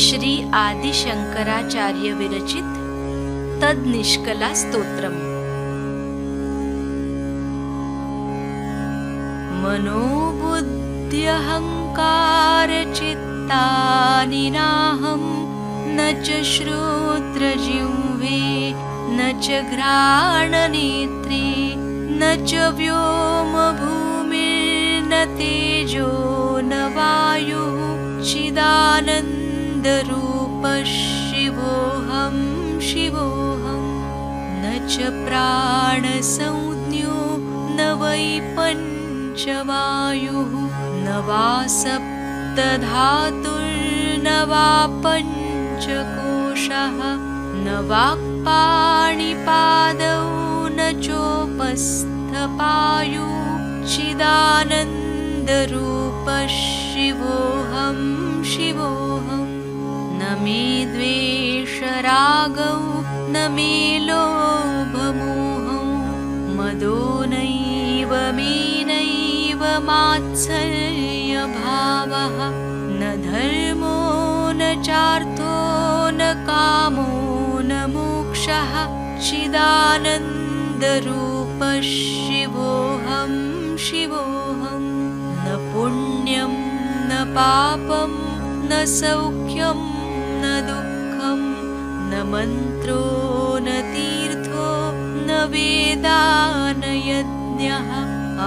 श्री आदि शंकराचार्य विरचित तद्निष्कला स्तोत्रम्। मनोबुद्ध्यहंकार चित्तानि नाहं न च श्रोत्रजिह्वे न च घ्राणनेत्रे न च व्योमभूमिर्न तेजो न वायुः चिदानन्दरूपः शिवोऽहं शिवोऽहं। न च प्राणसंज्ञो न वै पञ्चवायुः न वा सप्तधातुर्न वा पञ्चकोशः न वाक्पाणिपादौ न चोपस्थपायुः चिदानन्दरूपः शिवोऽहं शिवोऽहं। न मे द्वेषरागौ न मे लोभमोहौ मदो नैव मे नैव मात्सर्यभावः न धर्मो न चार्थो न कामो न मोक्षः चिदानन्दरूपः शिवोऽहं शिवोऽहं। न पुण्यं न पापं न सौख्यं न दुःखं न मन्त्रो न तीर्थो न वेदा न यज्ञः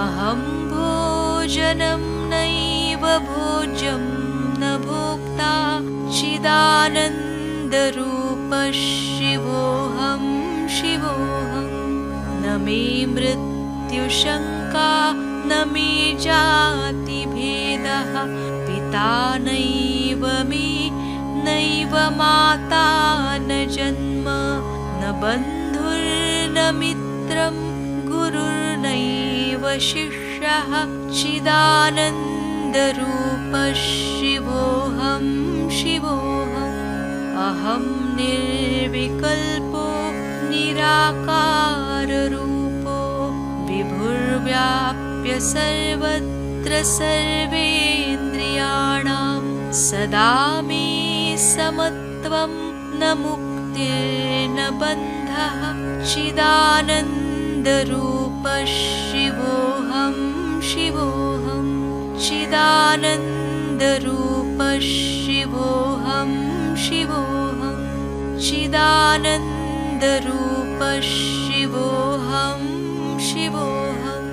अहं भोजनं नैव भोज्यं न भोक्ता चिदानन्दरूपः शिवोऽहं शिवोऽहं। न मे मृत्युशङ्का न मे जातिभेदः पिता नैव मे नैव माता न जन्म न बन्धुर्न मित्रं गुरुर्नैव शिष्यः चिदानन्दरूपः शिवोऽहं शिवोऽहम्। अहं निर्विकल्पो निराकाररूपो विभुर्व्याप्य सर्वत्र सर्वेन्द्रियाणां सदा मे समत्वं न मुक्तिर्न बन्धः चिदानन्दरूपः शिवोऽहं शिवोऽहं। चिदानन्दरूपः शिवोऽहं शिवोऽहं। चिदानन्दरूपः शिवोऽहं शिवोऽहम्।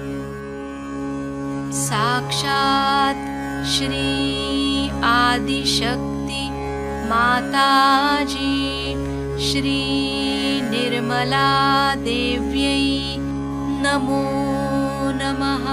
साक्षात् श्री आदिशक्ति माताजी श्री निर्मला देव्यै नमो नमः।